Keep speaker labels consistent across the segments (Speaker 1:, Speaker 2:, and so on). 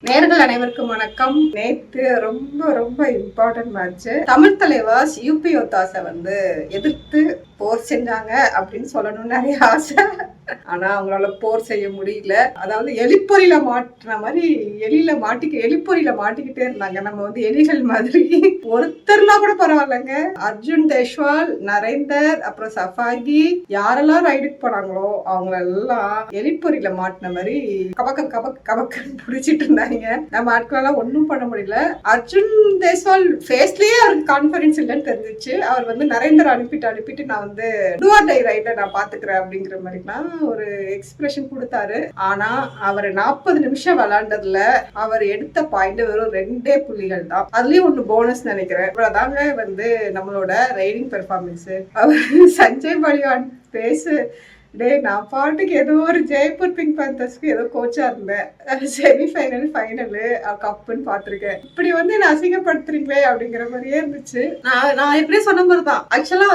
Speaker 1: நேர்கள் அனைவருக்கும் வணக்கம். நேற்று ரொம்ப ரொம்ப important match. Tamil Thalaivas UP ஒத்தாசை எதிர்த்து போர் செஞ்சாங்க அப்படின்னு சொல்லணும்னு நிறைய ஆசை. ஆனா அவங்களால போர் செய்ய முடியல. அதாவது எலிப்பொறியில மாட்டின மாதிரி எலிப்பொறியில மாட்டிக்கிட்டே இருந்தாங்க. நம்ம எலிகள் மாதிரி. ஒருத்தர்னா கூட பரவாயில்லைங்க. அர்ஜுன் தேஷ்வால், நரேந்தர், அப்புறம் சஃபாகி யாரெல்லாம் ரைடுக்கு போனாங்களோ அவங்க எல்லாம் எலிப்பொறியில மாட்டின மாதிரி கபக்கன்னு பிடிச்சிட்டு இருந்தாங்க. நம்ம ஆட்களெல்லாம் ஒன்னும் பண்ண முடியல. அர்ஜுன் தேஷ்வால் ஃபேஸ்லயே அவருக்கு கான்பிடன்ஸ் இல்லைன்னு தெரிஞ்சிச்சு. அவர் நரேந்தர் அனுப்பிட்டு நான் டூ ஆர் டை ரைட நான் பாத்துக்கிறேன் அப்படிங்கிற மாதிரிலாம் ஒரு எக்ஸ்பிரஷன் கொடுத்தாரு. ஆனா அவர் 40 நிமிஷம் விளையாண்டதுல அவர் எடுத்த பாயிண்ட் வெறும் 2 புள்ளிகள் தான். அதுலயும் ஒண்ணு போனஸ் நினைக்கிறேன். இவ்வளவுதாங்க நம்மளோட ரைடிங் பெர்ஃபார்மன்ஸ். அவர் சஞ்சய் பலிவான் பேசு நான் பாட்டுக்கு ஏதோ ஒரு ஜெய்ப்பூர் பிங்க் பேந்தர்ஸ்க்கு ஏதோ கோச்சா இருந்தேன். செமிஃபைனல் ஃபைனலு கப்புன்னு பாத்திருக்கேன். இப்படி என்ன அசிங்கப்படுத்துறீங்களே அப்படிங்கிற மாதிரியே இருந்துச்சு. நான் எப்படி சொன்ன மாதிரிதான் ஆக்சுவலா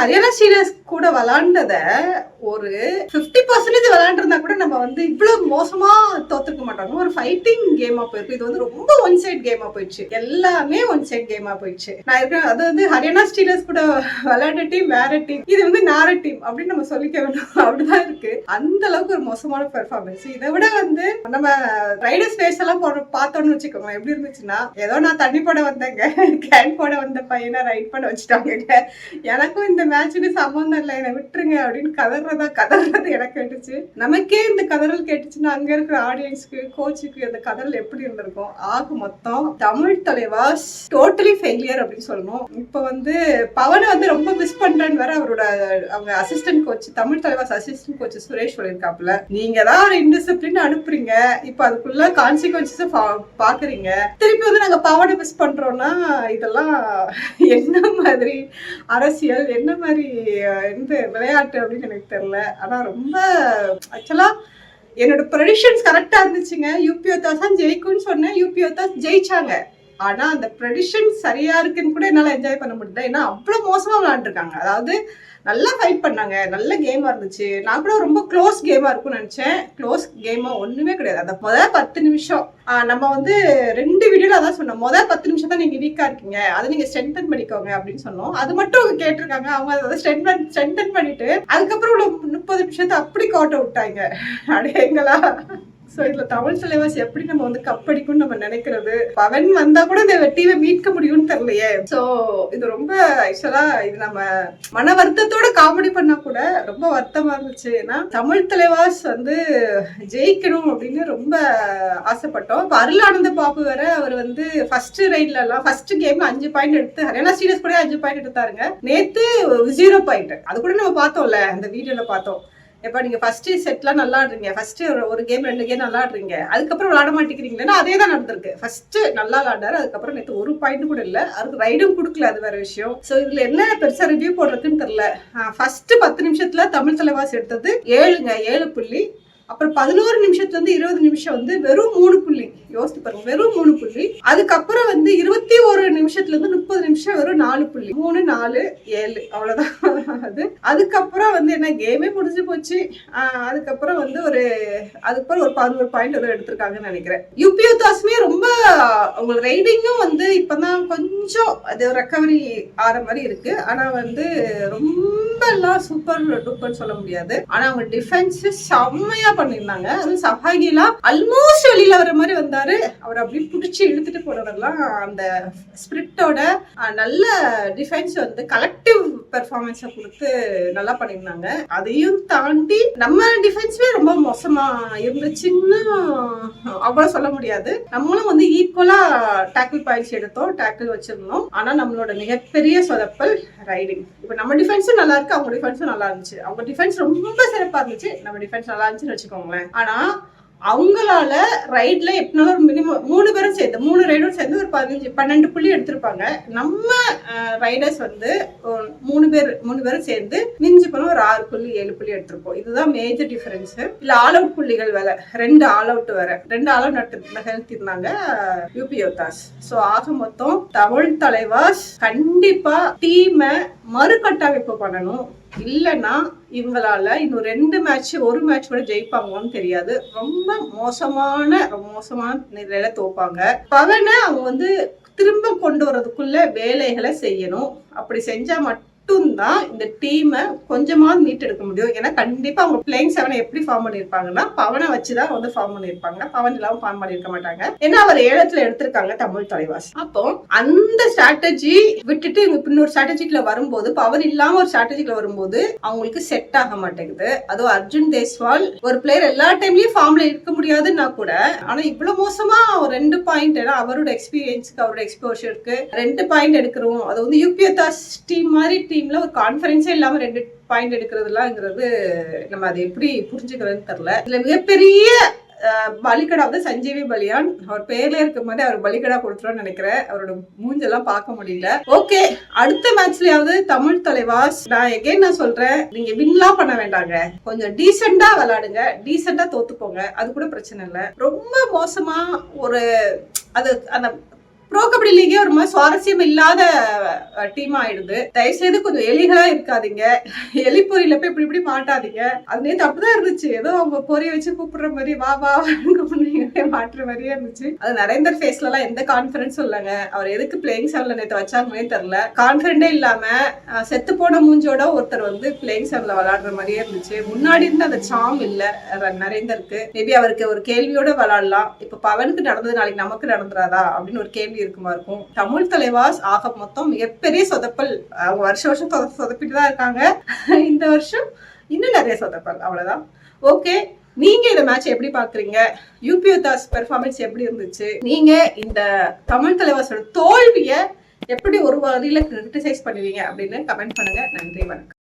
Speaker 1: ஹரியானா ஸ்டீலர்ஸ் கூட விளையாண்டத ஒரு 50% விளையாண்டுருந்தா கூட நம்ம இவ்வளவு மோசமா தோத்துக்க மாட்டாங்க. ஒரு ஃபைட்டிங் கேமா போயிருக்கு. இது ரொம்ப ஒன் சைட் கேமா போயிடுச்சு. எல்லாமே ஒன் சைட் கேமா போயிடுச்சு. நான் இருக்கேன் அது ஹரியானா ஸ்டீலர்ஸ் கூட விளையாண்ட டீம் வேற டீம், இது நார டீம் அப்படின்னு நம்ம சொல்லிக்க வேணும். அப்படிதான் இருக்கு. அந்த அளவுக்கு ஒரு மோசமான பெர்ஃபார்மன்ஸ். இதை விட நம்ம ரைடர்ஸ் ஃபேஸ் எல்லாம் பார்த்தோம்னு வச்சுக்கோங்க. எப்படி இருந்துச்சுன்னா ஏதோ நான் தண்ணி போட வந்தேங்க, கேன் போட வந்த பையனை ரைட் பண்ண வச்சுட்டாங்க. எனக்கும் இந்த மேட்சுக்கு சம்பந்தம் இல்லை, என்னை விட்டுருங்க அப்படின்னு கதறது எனக்கு கேட்டுச்சு. நமக்கே இந்த கதறல் கேட்டுச்சுன்னா அங்க இருக்கிற ஆடியன்ஸ்க்கு, கோச்சுக்கு இந்த கதறல் எப்படி இருந்திருக்கும். ஆக மொத்தம் தமிழ் தலைவாஸ் டோட்டலி ஃபெயிலியர் அப்படின்னு சொல்லணும். இப்ப பவனை ரொம்ப மிஸ் பண்றேன்னு வேற அவங்க assistant coach, Tamil Thalaivas assistant coach Suresh சொல்லியிருக்காப்புல. நீங்க தான் ஒரு இன்டிசிப்ளின் அனுப்புறீங்க, இப்ப அதுக்குள்ள கான்சிக்வன்சஸ் பாக்குறீங்க, திருப்பி நாங்க பவனை மிஸ் பண்றோம்னா இதெல்லாம் என்ன மாதிரி அரசியல், என்ன மாதிரி விளையாட்டு அப்படின்னு எனக்கு தெரியல. ஆனா ரொம்ப ஆக்சுவலா என்னோட ப்ரெடிக்ஷன்ஸ் கரெக்டா இருந்துச்சுங்க. யூபி ஒத்தாஸ் ஜெயிக்கும்னு சொன்னேன், யூபி ஒத்தாஸ் ஜெயிச்சாங்க. ஆனா அந்த ப்ரெடிக்ஷன் சரியா இருக்குன்னு கூட என்னால என்ஜாய் பண்ண முடியல. ஏன்னா அவ்வளவு மோசமா விளையாண்டுருக்காங்க. அதாவது நல்லா ஃபைட் பண்ணாங்க, நல்ல கேமா இருந்துச்சு. நான் கூட ரொம்ப க்ளோஸ் கேமா இருக்கும்னு நினைச்சேன். க்ளோஸ் கேமா ஒண்ணுமே கிடையாது. அந்த முதல் 10 நிமிஷம் நம்ம 2 வீடியோல அதான் சொன்னோம். முதல் 10 நிமிஷம் தான் நீங்க வீக்கா இருக்கீங்க, அதை நீங்க ஸ்ட்ரென்தன் பண்ணிக்கோங்க அப்படின்னு சொன்னோம். அது மட்டும் அவங்க கேட்டிருக்காங்க. அவங்க அதை ஸ்ட்ரென்தன் பண்ணிட்டு அதுக்கப்புறம் உள்ள 30 நிமிஷத்தை அப்படி கோட்டை விட்டாங்க. அடேங்களா. சோ இதுல தமிழ் தலைவாஸ் எப்படி நம்ம கப்படிக்கும்னு நம்ம நினைக்கிறது. பவன் வந்தா கூட இந்த வெட்டியை மீட்க முடியும்னு தெரியலையே. சோ இது ரொம்ப ஆக்சுவலா இது நம்ம மன வருத்தத்தோட காமெடி பண்ணா கூட ரொம்ப வருத்தமா இருந்துச்சு. ஏன்னா தமிழ் தலைவாஸ் ஜெயிக்கணும் அப்படின்னு ரொம்ப ஆசைப்பட்டோம். இப்ப அருளானந்த பாபு வேற அவர் ஃபர்ஸ்ட் ரைட்ல எல்லாம் ஃபர்ஸ்ட் கேம்ல 5 பாயிண்ட் எடுத்து ஹரியானா ஸ்டீலர்ஸ் கூட 5 பாயிண்ட் எடுத்தாருங்க. நேத்து 0 பாயிண்ட். அது கூட நம்ம பார்த்தோம்ல, அந்த வீடியோல பார்த்தோம். எப்ப நீங்க ஃபர்ஸ்ட் செட்லாம் நல்லா ஆடுறீங்க, ஃபர்ஸ்ட் ஒரு கேம் 2 கேம் நல்லா ஆடுறீங்க, அதுக்கப்புறம் விளையாட மாட்டேங்கிறீங்களா? அதே தான் நடந்திருக்கு. ஃபர்ஸ்ட் நல்லா விளையாடாரு, அதுக்கப்புறம் நேற்று ஒரு பாயிண்ட் கூட இல்லை, அதுக்கு ரைடும் கொடுக்கல, அது வேற விஷயம். ஸோ இதுல என்ன பெருசா ரிவ்யூ போடுறதுன்னு தெரியல. ஃபர்ஸ்ட் 10 நிமிஷத்துல தமிழ் தலைவாஸ் எடுத்தது 7 புள்ளி. அப்புறம் 11 நிமிஷத்துல இருந்து 20 நிமிஷம் வெறும் 3 புள்ளி. யோசித்து பாருங்க, வெறும் 3 புள்ளி. அதுக்கப்புறம் 21 நிமிஷத்துல இருந்து 30 நிமிஷம் வெறும் 4 புள்ளி. 3, 4, 7 அவ்வளவுதான். அதுக்கப்புறம் என்ன கேமே முடிஞ்சு போச்சு. அதுக்கப்புறம் அதுக்கப்புறம் ஒரு 11 பாயிண்ட் எடுத்திருக்காங்கன்னு நினைக்கிறேன். யூபி ஒத்தாஸுமே ரொம்ப அவங்க ரைடிங்கும் இப்பதான் கொஞ்சம் அது ரெக்கவரி ஆற மாதிரி இருக்கு. ஆனா ரொம்ப எல்லாம் சூப்பர் டூப்பர்னு சொல்ல முடியாது. ஆனா அவங்க டிஃபென்ஸ் செம்மையா பண்ணிருந்தாங்க. அது சஃபாகிலாம் ஆல்மோஸ்ட் வெளியில வர மாதிரி வந்தாரு. அவர் அப்படியே பிடிச்சி இழுத்துட்டு போனதெல்லாம் அந்த ஸ்பிரிட்டோட நல்ல டிஃபென்ஸ் கலெக்டிவ் பெர்ஃபார்மன்ஸை கொடுத்து நல்லா பண்ணியிருந்தாங்க. அதையும் தாண்டி நம்ம டிஃபென்ஸுமே ரொம்ப மோசமா இருந்துச்சுன்னு அவ்வளவு சொல்ல முடியாது. நம்மளும் ஈக்குவலா டேக்கிள் பாயிண்ட்ஸ் எடுத்தோம், டேக்கிள் வச்சிருந்தோம். ஆனா நம்மளோட மிகப்பெரிய சொதப்பல் ரைடிங். இப்ப நம்ம டிஃபென்ஸும் நல்லா இருக்கு, அவங்க டிஃபென்ஸும் நல்லா இருந்துச்சு. அவங்க டிஃபென்ஸ் ரொம்ப சிறப்பா இருந்துச்சு, நம்ம டிஃபென்ஸ் நல்லா இருந்துச்சுன்னு வச்சுக்கோங்களேன். ஆனா அவங்களால ரைட்ல எப்படினாலும் மினிமம் 3 பேரும் சேர்ந்து 3 ரைடரும் சேர்ந்து ஒரு 12 புள்ளி எடுத்திருப்பாங்க. நம்ம ரைடர்ஸ் மூணு பேரும் சேர்ந்து மிஞ்சி போன ஒரு 6 புள்ளி 7 புள்ளி எடுத்திருப்போம். இதுதான் மேஜர் டிஃபரன்ஸ். இல்ல ஆல் அவுட் புள்ளிகள் வேற 2 ஆல் அவுட் வேற 2 ஆல் அவுட் நிகழ்த்திருந்தாங்க யூபி யோத்தாஸ். சோ ஆக மொத்தம் தமிழ் தலைவாஸ் கண்டிப்பா டீமை மறுகட்டமைப்பு பண்ணணும். இல்லைன்னா இவங்களால இன்னும் 2 மேட்ச் 1 மேட்ச் கூட ஜெயிப்பாங்கன்னு தெரியாது. ரொம்ப மோசமான நிலையில தோப்பாங்க. பவனை அவங்க வந்து திரும்ப கொண்டு வர்றதுக்குள்ள வேலைகளை செய்யணும். அப்படி செஞ்சா மட்டும்தான் இந்த டீமை கொஞ்சமாவது மீட்டெடுக்க முடியும். ஏன்னா கண்டிப்பா அவங்க பிளேயிங் 7 எப்படி ஃபார்ம் பண்ணிருப்பாங்கன்னா பவனை வச்சுதான் வந்து ஃபார்ம் பண்ணிருப்பாங்க. பவன் இல்லாம ஃபார்ம் பண்ணிருக்க மாட்டாங்க. ஏன்னா அவர் 7த்துல எடுத்திருக்காங்க தமிழ் தலைவாஸ். அப்போ அந்த ஸ்ட்ராட்டஜி விட்டுட்டு இன்னொரு ஸ்ட்ராட்டஜிக்குள்ள வரும்போது பவன் இல்லாம ஒரு ஸ்ட்ராட்டஜிக்குள்ள வரும்போது அவங்களுக்கு செட் ஆக மாட்டேங்குது. அதுவும் அர்ஜுன் தேஸ்வால் ஒரு பிளேயர் எல்லா டைம்லயும் ஃபார்ம்ல இருக்க முடியாதுன்னா கூட, ஆனா இவ்வளவு மோசமா ஒரு 2 பாயிண்ட், ஏன்னா அவரோட எக்ஸ்பீரியன்ஸ்க்கு அவரோட எக்ஸ்போஷருக்கு 2 பாயிண்ட் எடுக்கிறோம். அது வந்து யூபிஎத்தாஸ் டீம் மாதிரி டீம்ல ஒரு கான்ஃபிடன்ஸே இல்லாம 2 பாயிண்ட் எடுக்கிறதுலாங்கிறது நம்ம அதை எப்படி புரிஞ்சுக்கிறதுன்னு தெரியல. இதுல மிகப்பெரிய பலிகடா வந்து சஞ்சீவி பலியான். அவர் பேர்ல இருக்க மாதிரி அவர் பலிகடா கொடுத்துருன்னு நினைக்கிறேன். அவரோட மூஞ்செல்லாம் பார்க்க முடியல. ஓகே, அடுத்த மேட்ச்லயாவது தமிழ் தலைவாஸ் நான் சொல்றேன், நீங்க வின்லாம் பண்ண வேண்டாங்க, கொஞ்சம் டீசெண்டா விளையாடுங்க, டீசெண்டா தோத்துப்போங்க, அது கூட பிரச்சனை இல்லை. ரொம்ப மோசமா ஒரு அந்த ப்ரோ கபடி லீகே ஒரு மாதிரி சுவாரஸ்யம் இல்லாத டீம் ஆயிடுது. தயவுசெய்து கொஞ்சம் எலிகளா இருக்காதீங்க, எலி பொறியில போய் இப்படி மாட்டாதீங்க. அது நேற்று அப்படிதான் இருந்துச்சு. ஏதோ அவங்க பொரிய வச்சு கூப்பிடுற மாதிரி வா மாட்டுற மாதிரியே இருந்துச்சு. அது நரேந்தர் ஃபேஸ்ல எல்லாம் எந்த கான்பிடன்ஸும் இல்லைங்க. அவர் எதுக்கு பிளேயிங் 7ல நேற்று வச்சாங்கன்னே தெரியல. கான்பிடண்டே இல்லாம செத்து போன மூஞ்சோட ஒருத்தர் வந்து பிளேயிங் 7ல விளையாடுற மாதிரியே இருந்துச்சு. முன்னாடி இருந்து அந்த சாம் இல்ல நரேந்தருக்கு. மேபி அவருக்கு ஒரு கேள்வியோட விளையாடலாம். இப்ப பவனுக்கு நடந்தது நாளைக்கு நமக்கு நடந்துராதா அப்படின்னு ஒரு கேள்வி இருக்குமா இருக்கும். தமிழ் தலைவாஸ் ஆக மொத்தம் மிகப்பெரிய சொதப்பல். அவங்க வருஷம் சொதப்பிட்டு தான் இருக்காங்க. இந்த வருஷம் இன்னும் நிறைய சொதப்பல். அவ்வளவுதான். ஓகே, நீங்க இந்த மேட்ச் எப்படி பாக்குறீங்க? யூபி யோத்தாஸ் பெர்ஃபார்மன்ஸ் எப்படி இருந்துச்சு? நீங்க இந்த தமிழ் தலைவாஸோட தோல்வியை எப்படி ஒரு வழியில கிரிட்டிசைஸ் பண்ணுவீங்க அப்படின்னு கமெண்ட் பண்ணுங்க. நன்றி, வணக்கம்.